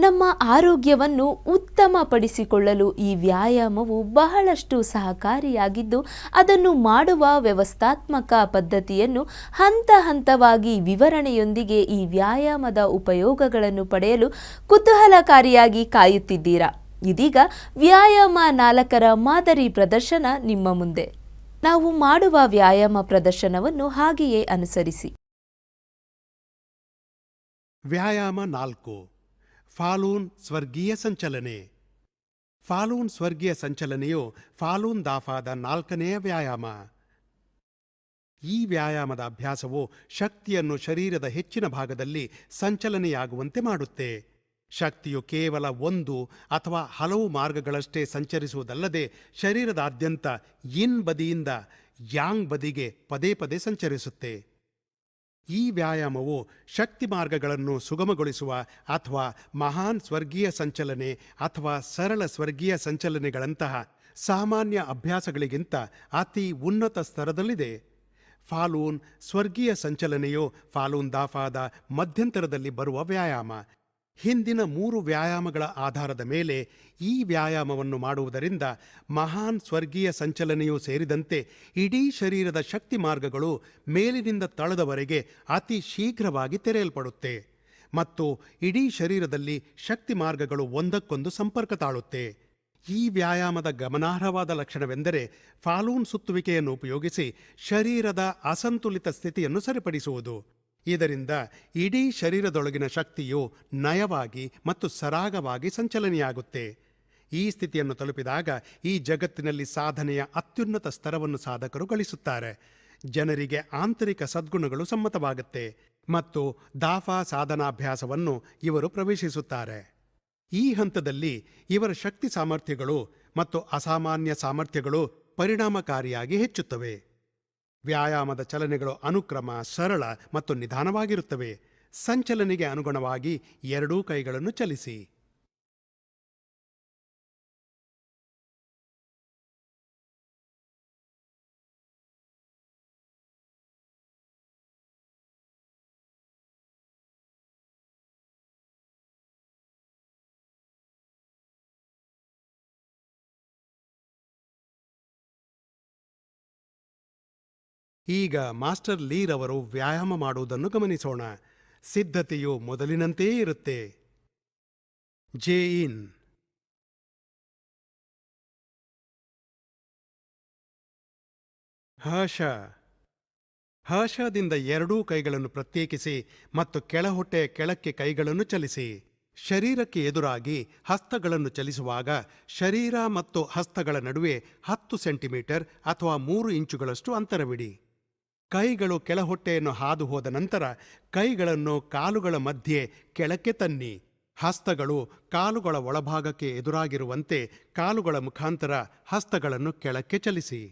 ನಮ್ಮ ಆರೋಗ್ಯವನ್ನು ಉತ್ತಮಪಡಿಸಿಕೊಳ್ಳಲು ಈ ವ್ಯಾಯಾಮವು ಬಹಳಷ್ಟು ಸಹಕಾರಿಯಾಗಿದ್ದು, ಅದನ್ನು ಮಾಡುವ ವ್ಯವಸ್ಥಾತ್ಮಕ ಪದ್ಧತಿಯನ್ನು ಹಂತ ಹಂತವಾಗಿ ವಿವರಣೆಯೊಂದಿಗೆ ಈ ವ್ಯಾಯಾಮದ ಉಪಯೋಗಗಳನ್ನು ಪಡೆಯಲು ಕುತೂಹಲಕಾರಿಯಾಗಿ ಕಾಯುತ್ತಿದ್ದೀರಾ. ಇದೀಗ ವ್ಯಾಯಾಮ 4ರ ಮಾದರಿ ಪ್ರದರ್ಶನ ನಿಮ್ಮ ಮುಂದೆ. ನಾವು ಮಾಡುವ ವ್ಯಾಯಾಮ ಪ್ರದರ್ಶನವನ್ನು ಹಾಗೆಯೇ ಅನುಸರಿಸಿ. ವ್ಯಾಯಾಮ 4. ಫಾಲೂನ್ ಸ್ವರ್ಗೀಯ ಸಂಚಲನೆ. ಫಾಲೂನ್ ಸ್ವರ್ಗೀಯ ಸಂಚಲನೆಯು ಫಾಲೂನ್ ದಾಫಾದ 4ನೆಯ ವ್ಯಾಯಾಮ. ಈ ವ್ಯಾಯಾಮದ ಅಭ್ಯಾಸವು ಶಕ್ತಿಯನ್ನು ಶರೀರದ ಹೆಚ್ಚಿನ ಭಾಗದಲ್ಲಿ ಸಂಚಲನೆಯಾಗುವಂತೆ ಮಾಡುತ್ತೆ. ಶಕ್ತಿಯು ಕೇವಲ ಒಂದು ಅಥವಾ ಹಲವು ಮಾರ್ಗಗಳಷ್ಟೇ ಸಂಚರಿಸುವುದಲ್ಲದೆ ಶರೀರದಾದ್ಯಂತ ಯಿನ್ ಬದಿಯಿಂದ ಯಾಂಗ್ ಬದಿಗೆ ಪದೇ ಪದೇ ಸಂಚರಿಸುತ್ತೆ. ಈ ವ್ಯಾಯಾಮವು ಶಕ್ತಿ ಮಾರ್ಗಗಳನ್ನು ಸುಗಮಗೊಳಿಸುವ ಅಥವಾ ಮಹಾನ್ ಸ್ವರ್ಗೀಯ ಸಂಚಲನೆ ಅಥವಾ ಸರಳ ಸ್ವರ್ಗೀಯ ಸಂಚಲನೆಗಳಂತಹ ಸಾಮಾನ್ಯ ಅಭ್ಯಾಸಗಳಿಗಿಂತ ಅತಿ ಉನ್ನತ ಸ್ತರದಲ್ಲಿದೆ. ಫಾಲೂನ್ ಸ್ವರ್ಗೀಯ ಸಂಚಲನೆಯು ಫಾಲೂನ್ ದಾಫಾದ ಮಧ್ಯಂತರದಲ್ಲಿ ಬರುವ ವ್ಯಾಯಾಮ. ಹಿಂದಿನ 3 ವ್ಯಾಯಾಮಗಳ ಆಧಾರದ ಮೇಲೆ ಈ ವ್ಯಾಯಾಮವನ್ನು ಮಾಡುವುದರಿಂದ ಮಹಾನ್ ಸ್ವರ್ಗೀಯ ಸಂಚಲನೆಯೂ ಸೇರಿದಂತೆ ಇಡೀ ಶರೀರದ ಶಕ್ತಿ ಮಾರ್ಗಗಳು ಮೇಲಿನಿಂದ ತಳದವರೆಗೆ ಅತಿ ಶೀಘ್ರವಾಗಿ ತೆರೆಯಲ್ಪಡುತ್ತೆ ಮತ್ತು ಇಡೀ ಶರೀರದಲ್ಲಿ ಶಕ್ತಿ ಮಾರ್ಗಗಳು ಒಂದಕ್ಕೊಂದು ಸಂಪರ್ಕ ತಾಳುತ್ತೆ. ಈ ವ್ಯಾಯಾಮದ ಗಮನಾರ್ಹವಾದ ಲಕ್ಷಣವೆಂದರೆ ಫಾಲೂನ್ ಸುತ್ತುವಿಕೆಯನ್ನು ಉಪಯೋಗಿಸಿ ಶರೀರದ ಅಸಂತುಲಿತ ಸ್ಥಿತಿಯನ್ನು ಸರಿಪಡಿಸುವುದು. ಇದರಿಂದ ಇಡೀ ಶರೀರದೊಳಗಿನ ಶಕ್ತಿಯು ನಯವಾಗಿ ಮತ್ತು ಸರಾಗವಾಗಿ ಸಂಚಲನೆಯಾಗುತ್ತೆ. ಈ ಸ್ಥಿತಿಯನ್ನು ತಲುಪಿದಾಗ ಈ ಜಗತ್ತಿನಲ್ಲಿ ಸಾಧನೆಯ ಅತ್ಯುನ್ನತ ಸ್ತರವನ್ನು ಸಾಧಕರು ಗಳಿಸುತ್ತಾರೆ. ಜನರಿಗೆ ಆಂತರಿಕ ಸದ್ಗುಣಗಳು ಸಮ್ಮತವಾಗುತ್ತೆ ಮತ್ತು ದಾಫಾ ಸಾಧನಾಭ್ಯಾಸವನ್ನು ಇವರು ಪ್ರವೇಶಿಸುತ್ತಾರೆ. ಈ ಹಂತದಲ್ಲಿ ಇವರ ಶಕ್ತಿ ಸಾಮರ್ಥ್ಯಗಳು ಮತ್ತು ಅಸಾಮಾನ್ಯ ಸಾಮರ್ಥ್ಯಗಳು ಪರಿಣಾಮಕಾರಿಯಾಗಿ ಹೆಚ್ಚುತ್ತವೆ. ವ್ಯಾಯಾಮದ ಚಲನೆಗಳು ಅನುಕ್ರಮ, ಸರಳ ಮತ್ತು ನಿಧಾನವಾಗಿರುತ್ತವೆ. ಸಂಚಲನೆಗೆ ಅನುಗುಣವಾಗಿ ಎರಡೂ ಕೈಗಳನ್ನು ಚಲಿಸಿ. ಈಗ ಮಾಸ್ಟರ್ ಲೀರವರು ವ್ಯಾಯಾಮ ಮಾಡುವುದನ್ನು ಗಮನಿಸೋಣ. ಸಿದ್ಧತೆಯು ಮೊದಲಿನಂತೆಯೇ ಇರುತ್ತೆ. ಜೆ-ಇನ್, ಹಶ. ಹಶದಿಂದ ಎರಡೂ ಕೈಗಳನ್ನು ಪ್ರತ್ಯೇಕಿಸಿ ಮತ್ತು ಕೆಳಹೊಟ್ಟೆಯ ಕೆಳಕ್ಕೆ ಕೈಗಳನ್ನು ಚಲಿಸಿ. ಶರೀರಕ್ಕೆ ಎದುರಾಗಿ ಹಸ್ತಗಳನ್ನು ಚಲಿಸುವಾಗ ಶರೀರ ಮತ್ತು ಹಸ್ತಗಳ ನಡುವೆ 10 ಸೆಂಟಿಮೀಟರ್ ಅಥವಾ 3 ಇಂಚುಗಳಷ್ಟು ಅಂತರವಿಡಿ. ಕೈಗಳು ಕೆಳಹೊಟ್ಟೆಯನ್ನು ಹಾದು ಹೋದ ನಂತರ ಕೈಗಳನ್ನು ಕಾಲುಗಳ ಮಧ್ಯೆ ಕೆಳಕ್ಕೆ ತನ್ನಿ. ಹಸ್ತಗಳು ಕಾಲುಗಳ ಒಳಭಾಗಕ್ಕೆ ಎದುರಾಗಿರುವಂತೆ ಕಾಲುಗಳ ಮುಖಾಂತರ ಹಸ್ತಗಳನ್ನು ಕೆಳಕ್ಕೆ ಚಲಿಸಿ.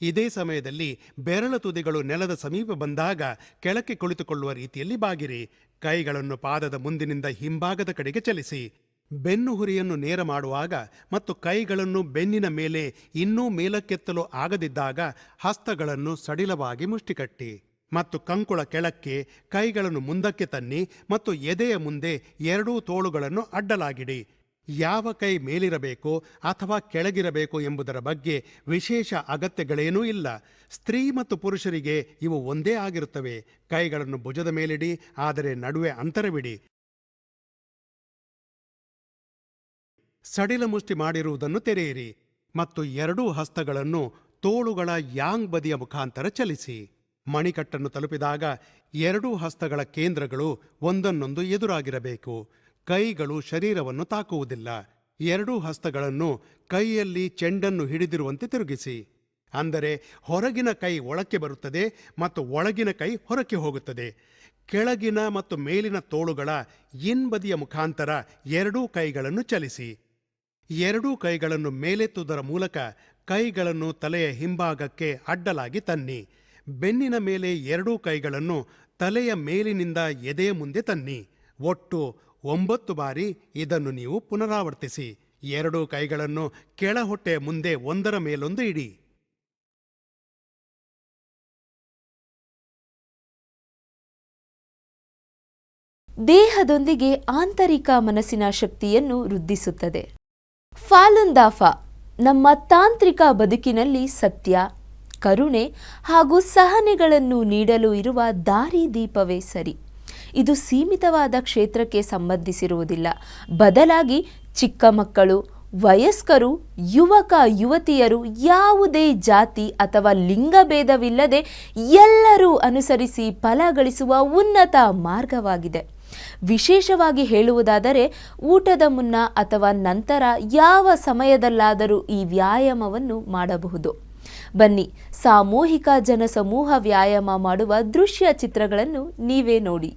ಇದೇ ಸಮಯದಲ್ಲಿ ಬೆರಳ ತುದಿಗಳು ನೆಲದ ಸಮೀಪ ಬಂದಾಗ ಕೆಳಕ್ಕೆ ಕುಳಿತುಕೊಳ್ಳುವ ರೀತಿಯಲ್ಲಿ ಬಾಗಿರಿ. ಕೈಗಳನ್ನು ಪಾದದ ಮುಂದಿನಿಂದ ಹಿಂಭಾಗದ ಕಡೆಗೆ ಚಲಿಸಿ. ಬೆನ್ನು ಹುರಿಯನ್ನು ನೇರ ಮಾಡುವಾಗ ಮತ್ತು ಕೈಗಳನ್ನು ಬೆನ್ನಿನ ಮೇಲೆ ಇನ್ನೂ ಮೇಲಕ್ಕೆತ್ತಲು ಆಗದಿದ್ದಾಗ ಹಸ್ತಗಳನ್ನು ಸಡಿಲವಾಗಿ ಮುಷ್ಟಿಕಟ್ಟಿ ಮತ್ತು ಕಂಕುಳ ಕೆಳಕ್ಕೆ ಕೈಗಳನ್ನು ಮುಂದಕ್ಕೆ ತನ್ನಿ ಮತ್ತು ಎದೆಯ ಮುಂದೆ ಎರಡೂ ತೋಳುಗಳನ್ನು ಅಡ್ಡಲಾಗಿಡಿ. ಯಾವ ಕೈ ಮೇಲಿರಬೇಕು ಅಥವಾ ಕೆಳಗಿರಬೇಕು ಎಂಬುದರ ಬಗ್ಗೆ ವಿಶೇಷ ಅಗತ್ಯಗಳೇನೂ ಇಲ್ಲ. ಸ್ತ್ರೀ ಮತ್ತು ಪುರುಷರಿಗೆ ಇವು ಒಂದೇ ಆಗಿರುತ್ತವೆ. ಕೈಗಳನ್ನು ಭುಜದ ಮೇಲಿಡಿ, ಆದರೆ ನಡುವೆ ಅಂತರವಿಡಿ. ಸಡಿಲ ಮುಷ್ಟಿ ಮಾಡಿರುವುದನ್ನು ತೆರೆಯಿರಿ ಮತ್ತು ಎರಡೂ ಹಸ್ತಗಳನ್ನು ತೋಳುಗಳ ಯಾಂಗ್ ಬದಿಯ ಮುಖಾಂತರ ಚಲಿಸಿ. ಮಣಿಕಟ್ಟನ್ನು ತಲುಪಿದಾಗ ಎರಡೂ ಹಸ್ತಗಳ ಕೇಂದ್ರಗಳು ಒಂದನ್ನೊಂದು ಎದುರಾಗಿರಬೇಕು. ಕೈಗಳು ಶರೀರವನ್ನು ತಾಕುವುದಿಲ್ಲ. ಎರಡೂ ಹಸ್ತಗಳನ್ನು ಕೈಯಲ್ಲಿ ಚೆಂಡನ್ನು ಹಿಡಿದಿರುವಂತೆ ತಿರುಗಿಸಿ. ಅಂದರೆ ಹೊರಗಿನ ಕೈ ಒಳಕ್ಕೆ ಬರುತ್ತದೆ ಮತ್ತು ಒಳಗಿನ ಕೈ ಹೊರಕ್ಕೆ ಹೋಗುತ್ತದೆ. ಕೆಳಗಿನ ಮತ್ತು ಮೇಲಿನ ತೋಳುಗಳ ಬದಿಯ ಮುಖಾಂತರ ಎರಡೂ ಕೈಗಳನ್ನು ಚಲಿಸಿ. ಎರಡೂ ಕೈಗಳನ್ನು ಮೇಲೆತ್ತುವುದರ ಮೂಲಕ ಕೈಗಳನ್ನು ತಲೆಯ ಹಿಂಭಾಗಕ್ಕೆ ಅಡ್ಡಲಾಗಿ ತನ್ನಿ. ಬೆನ್ನಿನ ಮೇಲೆ ಎರಡೂ ಕೈಗಳನ್ನು ತಲೆಯ ಮೇಲಿನಿಂದ ಎದೆಯ ಮುಂದೆ ತನ್ನಿ. ಒಟ್ಟು 9 ಬಾರಿ ಇದನ್ನು ನೀವು ಪುನರಾವರ್ತಿಸಿ. ಎರಡೂ ಕೈಗಳನ್ನು ಕೆಳ ಹೊಟ್ಟೆ ಮುಂದೆ ಒಂದರ ಮೇಲೊಂದು ಇಡಿ. ದೇಹದೊಂದಿಗೆ ಆಂತರಿಕ ಮನಸ್ಸಿನ ಶಕ್ತಿಯನ್ನು ವೃದ್ಧಿಸುತ್ತದೆ. ಫಾಲುನ್ ದಾಫಾ ನಮ್ಮ ತಾಂತ್ರಿಕ ಬದುಕಿನಲ್ಲಿ ಸತ್ಯ, ಕರುಣೆ ಹಾಗೂ ಸಹನೆಗಳನ್ನು ನೀಡಲು ಇರುವ ದಾರಿದೀಪವೇ ಸರಿ. ಇದು ಸೀಮಿತವಾದ ಕ್ಷೇತ್ರಕ್ಕೆ ಸಂಬಂಧಿಸಿರುವುದಿಲ್ಲ. ಬದಲಾಗಿ ಚಿಕ್ಕ ಮಕ್ಕಳು, ವಯಸ್ಕರು, ಯುವಕ ಯುವತಿಯರು ಯಾವುದೇ ಜಾತಿ ಅಥವಾ ಲಿಂಗಭೇದವಿಲ್ಲದೆ ಎಲ್ಲರೂ ಅನುಸರಿಸಿ ಫಲ ಗಳಿಸುವ ಉನ್ನತ ಮಾರ್ಗವಾಗಿದೆ. ವಿಶೇಷವಾಗಿ ಹೇಳುವುದಾದರೆ ಊಟದ ಮುನ್ನ ಅಥವಾ ನಂತರ ಯಾವ ಸಮಯದಲ್ಲಾದರೂ ಈ ವ್ಯಾಯಾಮವನ್ನು ಮಾಡಬಹುದು. ಬನ್ನಿ, ಸಾಮೂಹಿಕ ಜನಸಮೂಹ ವ್ಯಾಯಾಮ ಮಾಡುವ ದೃಶ್ಯ ಚಿತ್ರಗಳನ್ನು ನೀವೇ ನೋಡಿ.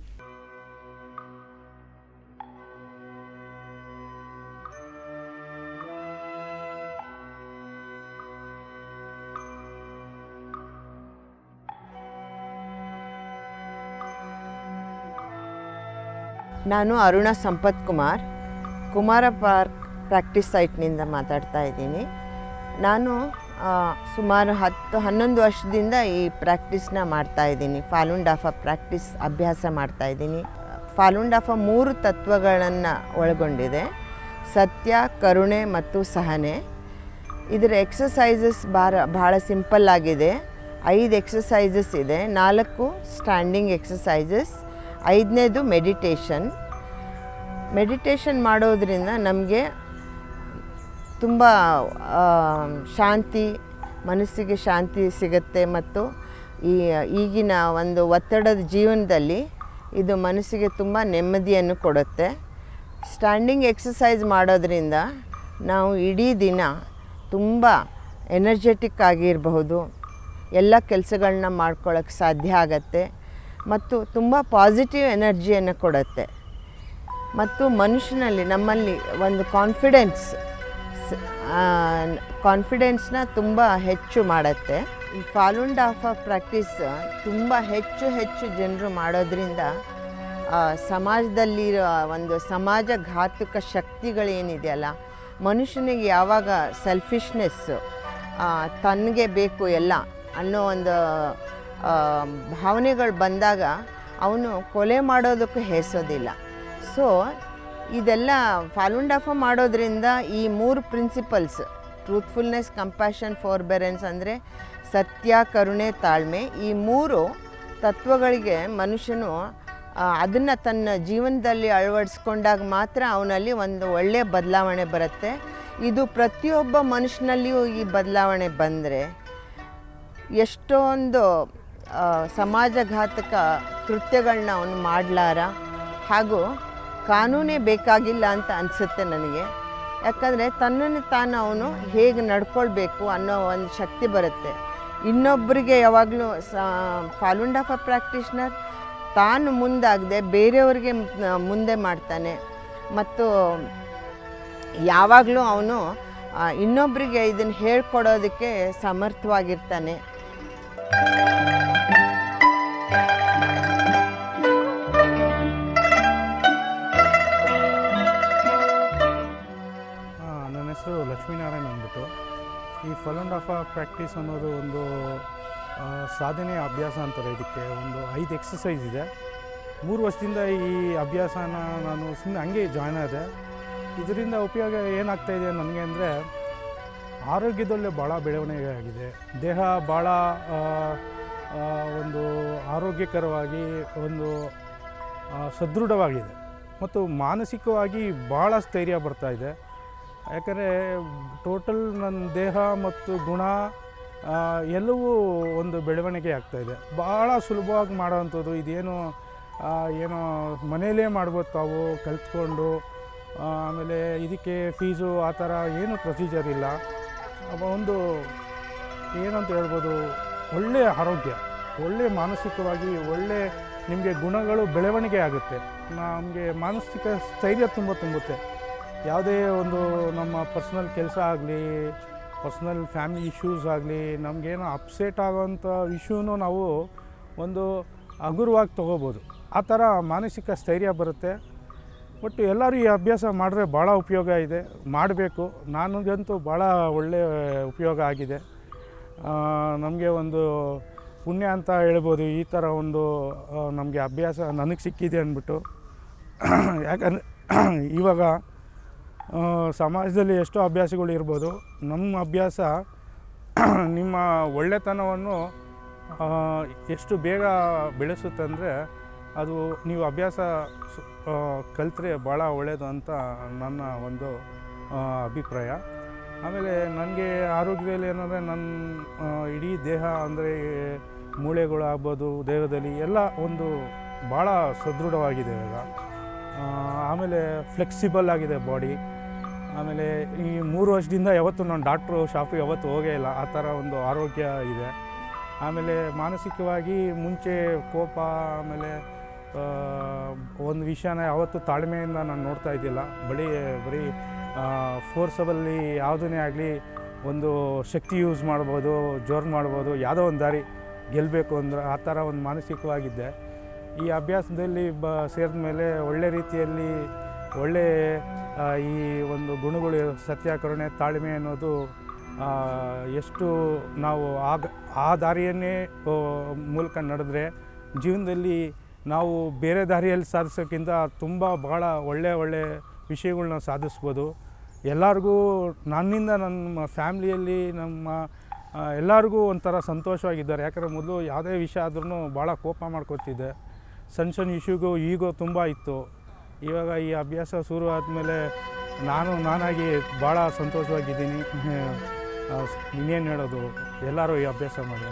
ನಾನು ಅರುಣ ಸಂಪತ್ ಕುಮಾರ ಪಾರ್ಕ್ ಪ್ರಾಕ್ಟೀಸ್ ಸೈಟ್ನಿಂದ ಮಾತಾಡ್ತಾ ಇದ್ದೀನಿ. ನಾನು ಸುಮಾರು 10-11 ವರ್ಷದಿಂದ ಈ ಪ್ರಾಕ್ಟೀಸ್ನ ಮಾಡ್ತಾಯಿದ್ದೀನಿ. ಫಾಲುನ್ ದಾಫಾ ಪ್ರಾಕ್ಟೀಸ್ ಅಭ್ಯಾಸ ಮಾಡ್ತಾಯಿದ್ದೀನಿ. ಫಾಲುನ್ ದಾಫಾ 3 ತತ್ವಗಳನ್ನು ಒಳಗೊಂಡಿದೆ: ಸತ್ಯ, ಕರುಣೆ ಮತ್ತು ಸಹನೆ. ಇದರ ಎಕ್ಸಸೈಸಸ್ ಭಾಳ ಸಿಂಪಲ್ ಆಗಿದೆ. 5 ಎಕ್ಸಸೈಸಸ್ ಇದೆ. 4 ಸ್ಟ್ಯಾಂಡಿಂಗ್ ಎಕ್ಸಸೈಸಸ್, 5ನೇದು ಮೆಡಿಟೇಷನ್ ಮಾಡೋದ್ರಿಂದ ನಮಗೆ ತುಂಬ ಶಾಂತಿ, ಮನಸ್ಸಿಗೆ ಶಾಂತಿ ಸಿಗುತ್ತೆ. ಮತ್ತು ಈಗಿನ ಒಂದು ಒತ್ತಡದ ಜೀವನದಲ್ಲಿ ಇದು ಮನಸ್ಸಿಗೆ ತುಂಬ ನೆಮ್ಮದಿಯನ್ನು ಕೊಡುತ್ತೆ. ಸ್ಟ್ಯಾಂಡಿಂಗ್ ಎಕ್ಸಸೈಸ್ ಮಾಡೋದ್ರಿಂದ ನಾವು ಇಡೀ ದಿನ ತುಂಬ ಎನರ್ಜೆಟಿಕ್ ಆಗಿರಬಹುದು, ಎಲ್ಲ ಕೆಲಸಗಳನ್ನ ಮಾಡ್ಕೊಳ್ಳೋಕ್ಕೆ ಸಾಧ್ಯ ಆಗತ್ತೆ ಮತ್ತು ತುಂಬ ಪಾಸಿಟಿವ್ ಎನರ್ಜಿಯನ್ನು ಕೊಡುತ್ತೆ. ಮತ್ತು ನಮ್ಮಲ್ಲಿ ಒಂದು ಕಾನ್ಫಿಡೆನ್ಸ್ನ ತುಂಬ ಹೆಚ್ಚು ಮಾಡುತ್ತೆ. ಈ ಫಾಲುನ್ ದಾಫಾ ಪ್ರಾಕ್ಟೀಸ್ ತುಂಬ ಹೆಚ್ಚು ಜನರು ಮಾಡೋದ್ರಿಂದ ಸಮಾಜದಲ್ಲಿರೋ ಒಂದು ಸಮಾಜಘಾತುಕ ಶಕ್ತಿಗಳೇನಿದೆಯಲ್ಲ, ಮನುಷ್ಯನಿಗೆ ಯಾವಾಗ ಸೆಲ್ಫಿಶ್ನೆಸ್ಸು, ತನಗೆ ಬೇಕು ಎಲ್ಲ ಅನ್ನೋ ಒಂದು ಭಾವನೆಗಳು ಬಂದಾಗ ಅವನು ಕೊಲೆ ಮಾಡೋದಕ್ಕೂ ಹೆಸೋದಿಲ್ಲ. ಸೊ ಇದೆಲ್ಲ ಫಾಲುನ್ ದಾಫಾ ಮಾಡೋದ್ರಿಂದ ಈ 3 ಪ್ರಿನ್ಸಿಪಲ್ಸ್, ಟ್ರೂತ್ಫುಲ್ನೆಸ್, ಕಂಪ್ಯಾಷನ್, ಫೋರ್ಬೆರೆನ್ಸ್ ಅಂದರೆ ಸತ್ಯ, ಕರುಣೆ, ತಾಳ್ಮೆ, ಈ 3 ತತ್ವಗಳಿಗೆ ಮನುಷ್ಯನು ಅದನ್ನು ತನ್ನ ಜೀವನದಲ್ಲಿ ಅಳವಡಿಸ್ಕೊಂಡಾಗ ಮಾತ್ರ ಅವನಲ್ಲಿ ಒಂದು ಒಳ್ಳೆಯ ಬದಲಾವಣೆ ಬರುತ್ತೆ. ಇದು ಪ್ರತಿಯೊಬ್ಬ ಮನುಷ್ಯನಲ್ಲಿಯೂ ಈ ಬದಲಾವಣೆ ಬಂದರೆ ಎಷ್ಟೊಂದು ಸಮಾಜಘಾತಕ ಕೃತ್ಯಗಳನ್ನ ಅವನು ಮಾಡಲಾರ, ಹಾಗೂ ಕಾನೂನೇ ಬೇಕಾಗಿಲ್ಲ ಅಂತ ಅನಿಸುತ್ತೆ ನನಗೆ. ಯಾಕಂದರೆ ತನ್ನನ್ನು ತಾನು ಅವನು ಹೇಗೆ ನಡ್ಕೊಳ್ಬೇಕು ಅನ್ನೋ ಒಂದು ಶಕ್ತಿ ಬರುತ್ತೆ. ಇನ್ನೊಬ್ಬರಿಗೆ ಯಾವಾಗಲೂ ಫಾಲುನ್ ದಾಫಾ ಪ್ರಾಕ್ಟೀಷ್ನರ್ ತಾನು ಮುಂದಾಗದೆ ಬೇರೆಯವ್ರಿಗೆ ಮುಂದೆ ಮಾಡ್ತಾನೆ ಮತ್ತು ಯಾವಾಗಲೂ ಅವನು ಇನ್ನೊಬ್ಬರಿಗೆ ಇದನ್ನು ಹೇಳ್ಕೊಡೋದಕ್ಕೆ ಸಮರ್ಥವಾಗಿರ್ತಾನೆ. ನನ್ನ ಹೆಸರು ಲಕ್ಷ್ಮೀನಾರಾಯಣ್ ಅಂದ್ಬಿಟ್ಟು. ಈ ಫಾಲುನ್ ದಾಫಾ ಪ್ರಾಕ್ಟೀಸ್ ಅನ್ನೋದು ಒಂದು ಸಾಧನೆ ಅಭ್ಯಾಸ ಅಂತಾರೆ. ಇದಕ್ಕೆ ಒಂದು 5 ಎಕ್ಸಸೈಸ್ ಇದೆ. 3 ವರ್ಷದಿಂದ ಈ ಅಭ್ಯಾಸನ ನಾನು ಸುಮ್ಮನೆ ಹಂಗೆ ಜಾಯ್ನ್ ಆದೆ. ಇದರಿಂದ ಉಪಯೋಗ ಏನಾಗ್ತಾಯಿದೆ ನನಗೆ ಅಂದರೆ, ಆರೋಗ್ಯದಲ್ಲೇ ಭಾಳ ಬೆಳವಣಿಗೆ ಆಗಿದೆ. ದೇಹ ಭಾಳ ಒಂದು ಆರೋಗ್ಯಕರವಾಗಿ ಒಂದು ಸದೃಢವಾಗಿದೆ ಮತ್ತು ಮಾನಸಿಕವಾಗಿ ಭಾಳ ಸ್ಥೈರ್ಯ ಬರ್ತಾಯಿದೆ. ಯಾಕಂದರೆ ಟೋಟಲ್ ನನ್ನ ದೇಹ ಮತ್ತು ಗುಣ ಎಲ್ಲವೂ ಒಂದು ಬೆಳವಣಿಗೆ ಆಗ್ತಾಯಿದೆ. ಭಾಳ ಸುಲಭವಾಗಿ ಮಾಡೋವಂಥದ್ದು. ಇದೇನು ಏನೋ ಮನೆಯಲ್ಲೇ ಮಾಡ್ಬೋದು ತಾವು ಕಲ್ತ್ಕೊಂಡು. ಆಮೇಲೆ ಇದಕ್ಕೆ ಫೀಸು ಆ ಥರ ಏನು ಪ್ರೊಸೀಜರ್ ಇಲ್ಲ. ಒಂದು ಏನಂತ ಹೇಳ್ಬೋದು, ಒಳ್ಳೆಯ ಆರೋಗ್ಯ, ಒಳ್ಳೆಯ ಮಾನಸಿಕವಾಗಿ ಒಳ್ಳೆ ನಿಮಗೆ ಗುಣಗಳು ಬೆಳವಣಿಗೆ ಆಗುತ್ತೆ. ನಮಗೆ ಮಾನಸಿಕ ಸ್ಥೈರ್ಯ ತುಂಬುತ್ತೆ. ಯಾವುದೇ ಒಂದು ನಮ್ಮ ಪರ್ಸ್ನಲ್ ಕೆಲಸ ಆಗಲಿ, ಪರ್ಸ್ನಲ್ ಫ್ಯಾಮಿಲಿ ಇಶ್ಯೂಸ್ ಆಗಲಿ, ನಮಗೇನೋ ಅಪ್ಸೆಟ್ ಆಗೋವಂಥ ಇಶ್ಯೂನೂ ನಾವು ಒಂದು ಹಗುರವಾಗಿ ತೊಗೋಬೋದು. ಆ ಥರ ಮಾನಸಿಕ ಸ್ಥೈರ್ಯ ಬರುತ್ತೆ. ಒಟ್ಟು ಎಲ್ಲರೂ ಈ ಅಭ್ಯಾಸ ಮಾಡಿದ್ರೆ ಭಾಳ ಉಪಯೋಗ ಇದೆ, ಮಾಡಬೇಕು. ನನಗಂತೂ ಭಾಳ ಒಳ್ಳೆಯ ಉಪಯೋಗ ಆಗಿದೆ. ನಮಗೆ ಒಂದು ಪುಣ್ಯ ಅಂತ ಹೇಳ್ಬೋದು, ಈ ಥರ ಒಂದು ನಮಗೆ ಅಭ್ಯಾಸ ನನಗೆ ಸಿಕ್ಕಿದೆ ಅಂದ್ಬಿಟ್ಟು. ಯಾಕಂದರೆ ಇವಾಗ ಸಮಾಜದಲ್ಲಿ ಎಷ್ಟೋ ಅಭ್ಯಾಸಗಳು ಇರ್ಬೋದು, ನಮ್ಮ ಅಭ್ಯಾಸ ನಿಮ್ಮ ಒಳ್ಳೆತನವನ್ನು ಎಷ್ಟು ಬೇಗ ಬೆಳೆಸುತ್ತಂದರೆ ಅದು ನೀವು ಅಭ್ಯಾಸ ಕಲಿತ್ರೆ ಭಾಳ ಒಳ್ಳೆಯದು ಅಂತ ನನ್ನ ಒಂದು ಅಭಿಪ್ರಾಯ. ಆಮೇಲೆ ನನಗೆ ಆರೋಗ್ಯದಲ್ಲಿ ಏನಂದರೆ ನನ್ನ ಇಡೀ ದೇಹ ಅಂದರೆ ಮೂಳೆಗಳು ಆಗ್ಬೋದು, ದೇಹದಲ್ಲಿ ಎಲ್ಲ ಒಂದು ಭಾಳ ಸದೃಢವಾಗಿದೆ ಇವಾಗ. ಆಮೇಲೆ ಫ್ಲೆಕ್ಸಿಬಲ್ ಆಗಿದೆ ಬಾಡಿ. ಆಮೇಲೆ ಈ 3 ವರ್ಷದಿಂದ ಯಾವತ್ತೂ ನಾನು ಡಾಕ್ಟ್ರು ಶಾಪಿಗೆ ಯಾವತ್ತೂ ಹೋಗೇ ಇಲ್ಲ, ಆ ಥರ ಒಂದು ಆರೋಗ್ಯ ಇದೆ. ಆಮೇಲೆ ಮಾನಸಿಕವಾಗಿ ಮುಂಚೆ ಕೋಪ, ಆಮೇಲೆ ಒಂದು ವಿಷಯನ ಯಾವತ್ತೂ ತಾಳ್ಮೆಯಿಂದ ನಾನು ನೋಡ್ತಾ ಇದ್ದಿಲ್ಲ. ಬರೀ ಫೋರ್ಸಬಲ್ಲಿ ಯಾವುದನ್ನೇ ಆಗಲಿ ಒಂದು ಶಕ್ತಿ ಯೂಸ್ ಮಾಡ್ಬೋದು, ಜೋರು ಮಾಡ್ಬೋದು, ಯಾವುದೋ ಒಂದು ದಾರಿ ಗೆಲ್ಲಬೇಕು ಅಂದ್ರೆ ಆ ಥರ ಒಂದು ಮಾನಸಿಕವಾಗಿದ್ದೆ. ಈ ಅಭ್ಯಾಸದಲ್ಲಿ ಸೇರಿದ ಮೇಲೆ ಒಳ್ಳೆ ರೀತಿಯಲ್ಲಿ ಒಳ್ಳೆ ಈ ಒಂದು ಗುಣಗಳು, ಸತ್ಯ, ಕರುಣೆ, ತಾಳ್ಮೆ ಅನ್ನೋದು ಎಷ್ಟು ನಾವು ಆ ದಾರಿಯನ್ನೇ ಮೂಲಕ ನಡೆದ್ರೆ ಜೀವನದಲ್ಲಿ ನಾವು ಬೇರೆ ದಾರಿಯಲ್ಲಿ ಸಾಧಿಸೋಕ್ಕಿಂತ ತುಂಬ ಭಾಳ ಒಳ್ಳೆ ವಿಷಯಗಳ್ನ ಸಾಧಿಸ್ಬೋದು. ಎಲ್ಲರಿಗೂ ನನ್ನಿಂದ ನಮ್ಮ ಫ್ಯಾಮ್ಲಿಯಲ್ಲಿ ನಮ್ಮ ಎಲ್ಲರಿಗೂ ಒಂಥರ ಸಂತೋಷವಾಗಿದ್ದಾರೆ. ಯಾಕಂದರೆ ಮೊದಲು ಯಾವುದೇ ವಿಷಯ ಆದ್ರೂ ಭಾಳ ಕೋಪ ಮಾಡ್ಕೊತಿದ್ದೆ, ಸಣ್ಣ ಇಶ್ಯೂಗೂ ಈಗೋ ತುಂಬ ಇತ್ತು. ಇವಾಗ ಈ ಅಭ್ಯಾಸ ಶುರು ಆದಮೇಲೆ ನಾನಾಗಿ ಭಾಳ ಸಂತೋಷವಾಗಿದ್ದೀನಿ. ಇನ್ನೇನು ಹೇಳೋದು, ಎಲ್ಲರೂ ಈ ಅಭ್ಯಾಸ ಮಾಡಿ.